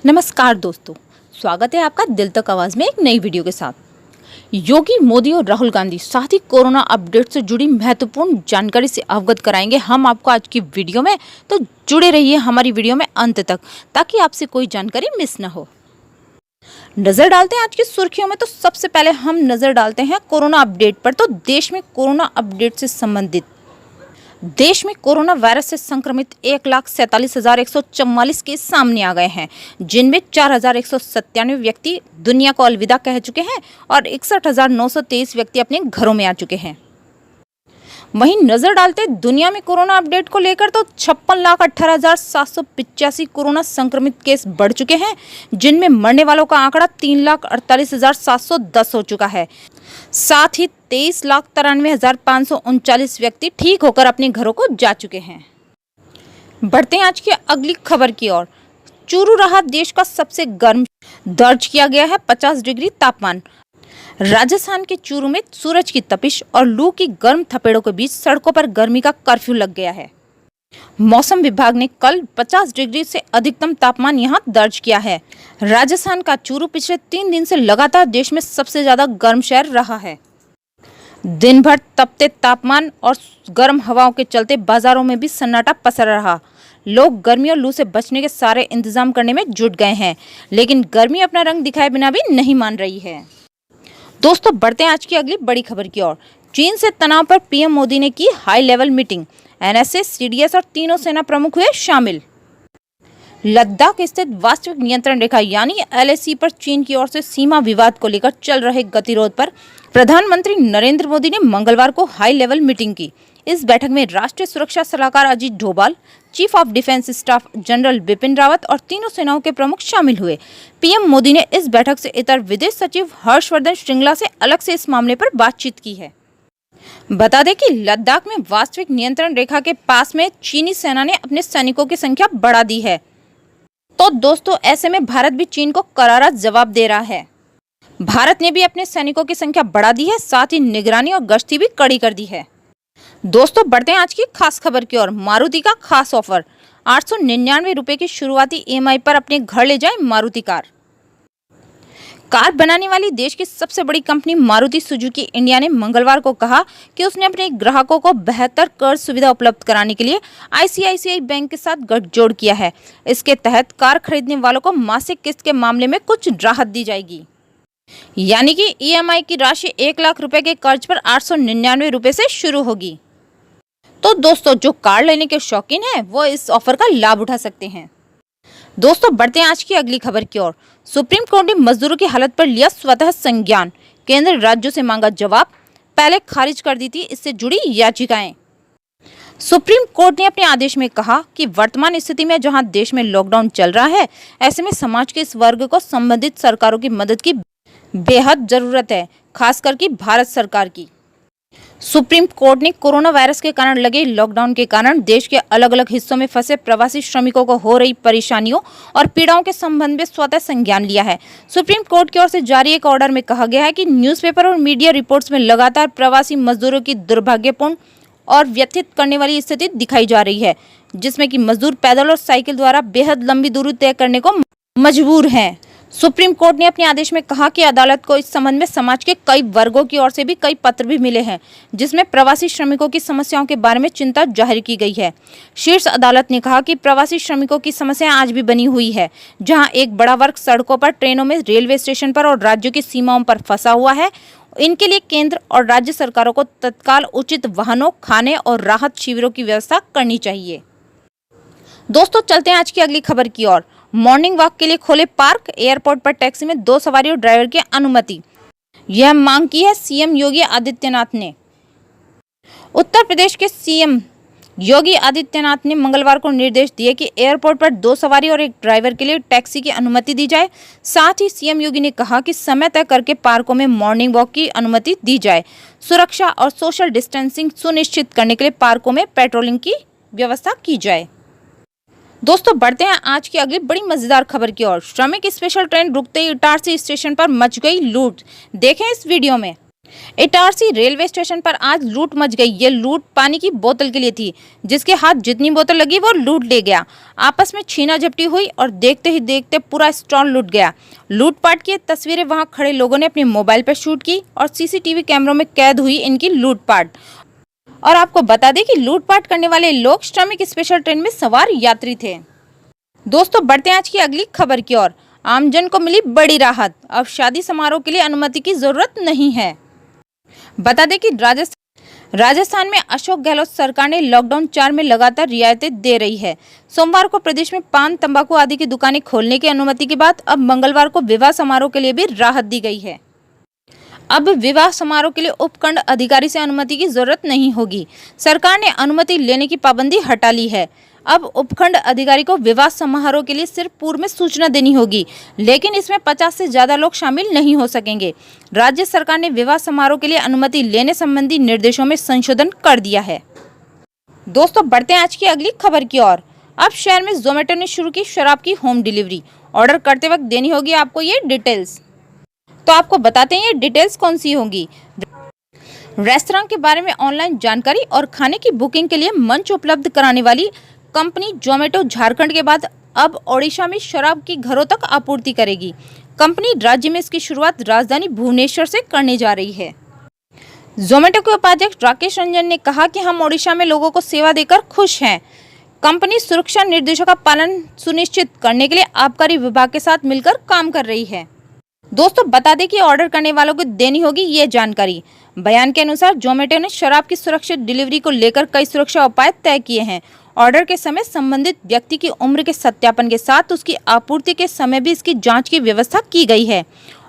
नमस्कार दोस्तों, स्वागत है आपका दिल तक आवाज़ में एक नई वीडियो के साथ। योगी, मोदी और राहुल गांधी साथ ही कोरोना अपडेट से जुड़ी महत्वपूर्ण जानकारी से अवगत कराएंगे हम आपको आज की वीडियो में। तो जुड़े रहिए हमारी वीडियो में अंत तक ताकि आपसे कोई जानकारी मिस ना हो। नजर डालते हैं आज की सुर्खियों में। तो सबसे पहले हम नजर डालते हैं कोरोना अपडेट पर। तो देश में कोरोना अपडेट से संबंधित देश में कोरोना वायरस से संक्रमित 1,47,144 केस सामने आ गए हैं, जिनमें 4,197 व्यक्ति दुनिया को अलविदा कह चुके हैं और 61,923 व्यक्ति अपने घरों में आ चुके हैं। वहीं नजर डालते दुनिया में कोरोना अपडेट को लेकर तो 56,18,785 कोरोना संक्रमित केस बढ़ चुके हैं, जिनमें मरने वालों का आंकड़ा 3,48,710 हो चुका है। साथ ही 23,93,539 व्यक्ति ठीक होकर अपने घरों को जा चुके हैं। बढ़ते हैं आज की अगली खबर की ओर। चूरू रहा देश का सबसे गर्म, दर्ज किया गया है 50 डिग्री तापमान। राजस्थान के चूरू में सूरज की तपिश और लू की गर्म थपेड़ों के बीच सड़कों पर गर्मी का कर्फ्यू लग गया है। मौसम विभाग ने कल 50 डिग्री से अधिकतम तापमान यहां दर्ज किया है। राजस्थान का चूरू पिछले 3 दिन से लगातार देश में सबसे ज्यादा गर्म शहर रहा है। दिन भर तपते तापमान और गर्म हवाओं के चलते बाजारों में भी सन्नाटा पसर रहा। लोग गर्मी और लू से बचने के सारे इंतजाम करने में जुट गए हैं, लेकिन गर्मी अपना रंग दिखाए बिना भी नहीं मान रही है। दोस्तों, बढ़ते हैं आज की अगली बड़ी खबर की ओर। चीन से तनाव पर पीएम मोदी ने की high level meeting. NSA, CDS और तीनों सेना प्रमुख हुए शामिल। लद्दाख स्थित वास्तविक नियंत्रण रेखा यानी एलएसी पर चीन की ओर से सीमा विवाद को लेकर चल रहे गतिरोध पर प्रधानमंत्री नरेंद्र मोदी ने मंगलवार को हाई लेवल मीटिंग की। इस बैठक में राष्ट्रीय सुरक्षा सलाहकार Ajit Doval, chief of defence staff general Bipin Rawat और तीनों सेनाओं के प्रमुख शामिल हुए। पीएम मोदी ने इस बैठक से इतर विदेश सचिव हर्षवर्धन श्रृंगला से अलग से इस मामले पर बातचीत की है। बता दें कि लद्दाख में वास्तविक नियंत्रण रेखा के पास में चीनी सेना ने अपने सैनिकों की संख्या बढ़ा दी है। तो दोस्तों, ऐसे में भारत भी चीन को करारा जवाब दे रहा है। भारत ने भी अपने सैनिकों की संख्या बढ़ा दी है, साथ ही निगरानी और गश्ती भी कड़ी कर दी है। दोस्तों, बढ़ते हैं आज की खास खबर की ओर। मारुति का खास ऑफर, 899 रुपए की शुरुआती ईएमआई पर अपने घर ले जाएं मारुति कार। कार बनाने वाली देश की सबसे बड़ी कंपनी मारुति सुजुकी इंडिया ने मंगलवार को कहा कि उसने अपने ग्राहकों को बेहतर कर्ज सुविधा उपलब्ध कराने के लिए आईसीआईसीआई बैंक के साथ गठजोड़ किया है। इसके तहत कार खरीदने वालों को मासिक किस्त के मामले में कुछ राहत दी जाएगी, यानी कि ईएमआई की राशि 1 लाख रुपए के कर्ज पर 899 रुपए से शुरू होगी। तो दोस्तों, जो कार लेने के शौकीन हैं वो इस ऑफर का लाभ उठा सकते हैं। दोस्तों, बढ़ते हैं आज की अगली खबर की ओर। सुप्रीम कोर्ट ने मजदूरों की हालत पर लिया स्वतः संज्ञान। केंद्र राज्यों से मांगा जवाब, पहले खारिज कर दी थी इससे जुड़ी याचिकाएं। सुप्रीम कोर्ट ने अपने आदेश में कहा कि वर्तमान स्थिति में जहां देश में लॉकडाउन चल रहा है, ऐसे में समाज के इस वर्ग को संबंधित सरकारों की मदद की बेहद जरूरत है, खासकर कि भारत सरकार की। सुप्रीम कोर्ट ने कोरोना वायरस के कारण लगे लॉकडाउन के कारण देश के अलग अलग हिस्सों में फंसे प्रवासी श्रमिकों को हो रही परेशानियों और पीड़ाओं के संबंध में स्वतः संज्ञान लिया है। सुप्रीम कोर्ट की ओर से जारी एक ऑर्डर में कहा गया है कि न्यूज़पेपर और मीडिया रिपोर्ट्स में लगातार प्रवासी मजदूरों की दुर्भाग्यपूर्ण और व्यथित करने वाली स्थिति दिखाई जा रही है, जिसमें कि मजदूर पैदल और साइकिल द्वारा बेहद लंबी दूरी तय करने को मजबूर हैं। सुप्रीम कोर्ट ने अपने आदेश में कहा कि अदालत को इस संबंध में समाज के कई वर्गों की ओर से भी कई पत्र भी मिले हैं, जिसमें प्रवासी श्रमिकों की समस्याओं के बारे में चिंता जाहिर की गई है। शीर्ष अदालत ने कहा कि प्रवासी श्रमिकों की समस्याएं आज भी बनी हुई है, जहां एक बड़ा वर्ग सड़कों पर, ट्रेनों में, रेलवे स्टेशन पर और राज्यों की सीमाओं पर फंसा हुआ है। इनके लिए केंद्र और राज्य सरकारों को तत्काल उचित वाहनों, खाने और राहत शिविरों की व्यवस्था करनी चाहिए। दोस्तों, चलते हैं आज की अगली खबर की ओर। मॉर्निंग वॉक के लिए खोले पार्क। एयरपोर्ट पर टैक्सी में 2 सवारी और ड्राइवर की अनुमति, यह मांग की है सीएम योगी आदित्यनाथ ने। उत्तर प्रदेश के सीएम योगी आदित्यनाथ ने मंगलवार को निर्देश दिए कि एयरपोर्ट पर 2 सवारी और 1 ड्राइवर के लिए टैक्सी की अनुमति दी जाए। साथ ही सीएम योगी ने कहा कि समय तय करके पार्कों में मॉर्निंग वॉक की अनुमति दी जाए। सुरक्षा और सोशल डिस्टेंसिंग सुनिश्चित करने के लिए पार्कों में पेट्रोलिंग की व्यवस्था की जाए। दोस्तों, बढ़ते हैं आज की अगली बड़ी मजेदार खबर की ओर। श्रमिक स्पेशल ट्रेन रुकते ही इटारसी स्टेशन पर मच गई लूट। देखें इस वीडियो में। इटारसी रेलवे स्टेशन पर आज लूट मच गई। ये लूट पानी की बोतल के लिए थी। जिसके हाथ जितनी बोतल लगी वो लूट ले गया। आपस में छीना झपटी हुई और देखते ही देखते पूरा स्टॉल लूट गया। लूटपाट की तस्वीरें वहां खड़े लोगों ने अपने मोबाइल पर शूट की और सीसीटीवी कैमरों में कैद हुई इनकी लूटपाट। और आपको बता दें कि लूटपाट करने वाले लोग श्रमिक स्पेशल ट्रेन में सवार यात्री थे। दोस्तों, बढ़ते हैं आज की अगली खबर की ओर। आमजन को मिली बड़ी राहत। अब शादी समारोह के लिए अनुमति की जरूरत नहीं है। बता दें कि राजस्थान में अशोक गहलोत सरकार ने लॉकडाउन 4 में लगातार रियायतें दे रही है। सोमवार को प्रदेश में पान, तंबाकू आदि की दुकानें खोलने की अनुमति के बाद अब मंगलवार को विवाह समारोह के लिए भी राहत दी गई है। अब विवाह समारोह के लिए उपखंड अधिकारी से अनुमति की जरूरत नहीं होगी। सरकार ने अनुमति लेने की पाबंदी हटा ली है। अब उपखंड अधिकारी को विवाह समारोह के लिए सिर्फ पूर्व में सूचना देनी होगी, लेकिन इसमें 50 से ज्यादा लोग शामिल नहीं हो सकेंगे। राज्य सरकार ने विवाह समारोह के लिए अनुमति लेने संबंधी निर्देशों में संशोधन कर दिया है। दोस्तों, बढ़ते हैं आज की अगली खबर की ओर। अब शहर में जोमेटो ने शुरू की शराब की होम डिलीवरी। ऑर्डर करते वक्त देनी होगी आपको ये डिटेल्स। तो आपको बताते हैं ये डिटेल्स कौन सी होंगी। रेस्तरां के बारे में ऑनलाइन जानकारी और खाने की बुकिंग के लिए मंच उपलब्ध कराने वाली कंपनी जोमेटो झारखंड के बाद अब ओडिशा में शराब की घरों तक आपूर्ति करेगी। कंपनी राज्य में इसकी शुरुआत राजधानी भुवनेश्वर से करने जा रही है। जोमेटो के उपाध्यक्ष राकेश रंजन ने कहा कि हम ओडिशा में लोगों को सेवा देकर खुश हैं। कंपनी सुरक्षा निर्देशों का पालन सुनिश्चित करने के लिए आबकारी विभाग के साथ मिलकर काम कर रही है। दोस्तों, बता दें कि ऑर्डर करने वालों को देनी होगी ये जानकारी। बयान के अनुसार जोमेटो ने शराब की सुरक्षित डिलीवरी को लेकर कई सुरक्षा उपाय तय किए हैं। ऑर्डर के समय संबंधित व्यक्ति की उम्र के सत्यापन के साथ उसकी आपूर्ति के समय भी इसकी जांच की व्यवस्था की गई है।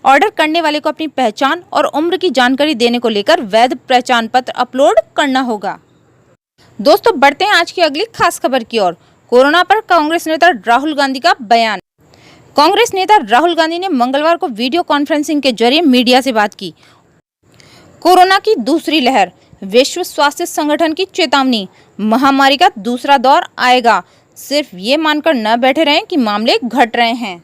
ऑर्डर करने वाले को अपनी पहचान और उम्र की जानकारी देने को लेकर वैध पहचान पत्र अपलोड करना होगा। दोस्तों, बढ़ते हैं आज की अगली खास खबर की ओर। कोरोना पर कांग्रेस नेता राहुल गांधी का बयान। कांग्रेस नेता राहुल गांधी ने मंगलवार को वीडियो कॉन्फ्रेंसिंग के जरिए मीडिया से बात की। कोरोना की दूसरी लहर, विश्व स्वास्थ्य संगठन की चेतावनी, महामारी का दूसरा दौर आएगा। सिर्फ ये मानकर न बैठे रहें कि मामले घट रहे हैं।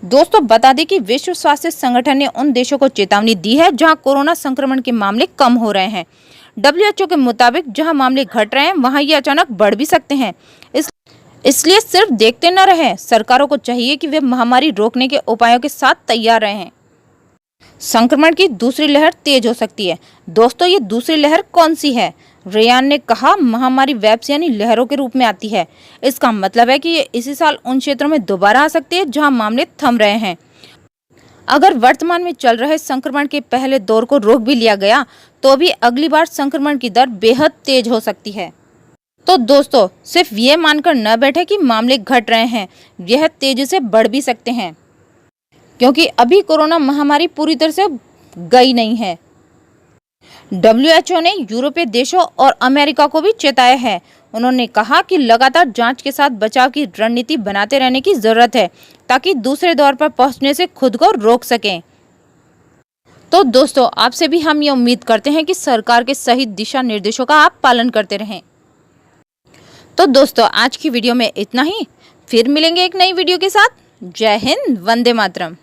दोस्तों, बता दें कि विश्व स्वास्थ्य संगठन ने उन देशों को चेतावनी दी है जहां कोरोना संक्रमण के मामले कम हो रहे हैं। WHO के मुताबिक जहां मामले घट रहे हैं वहां ये अचानक बढ़ भी सकते हैं। इसलिए सिर्फ देखते न रहें। सरकारों को चाहिए कि वे महामारी रोकने के उपायों के साथ तैयार रहें। संक्रमण की दूसरी लहर तेज हो सकती है। दोस्तों, ये दूसरी लहर कौन सी है? रेयान ने कहा, महामारी वेव्स यानी लहरों के रूप में आती है। इसका मतलब है कि ये इसी साल उन क्षेत्रों में दोबारा आ सकती है जहां मामले थम रहे हैं। अगर वर्तमान में चल रहे संक्रमण के पहले दौर को रोक भी लिया गया तो भी अगली बार संक्रमण की दर बेहद तेज हो सकती है। तो दोस्तों, सिर्फ ये मानकर न बैठे कि मामले घट रहे हैं, यह तेजी से बढ़ भी सकते हैं, क्योंकि अभी कोरोना महामारी पूरी तरह से गई नहीं है। WHO ने यूरोपीय देशों और अमेरिका को भी चेताया है। उन्होंने कहा कि लगातार जांच के साथ बचाव की रणनीति बनाते रहने की जरूरत है ताकि दूसरे दौर पर पहुंचने से खुद को रोक सकें। तो दोस्तों, आपसे भी हम ये उम्मीद करते हैं कि सरकार के सही दिशा निर्देशों का आप पालन करते रहें। तो दोस्तों, आज की वीडियो में इतना ही। फिर मिलेंगे एक नई वीडियो के साथ। जय हिंद, वंदे मातरम।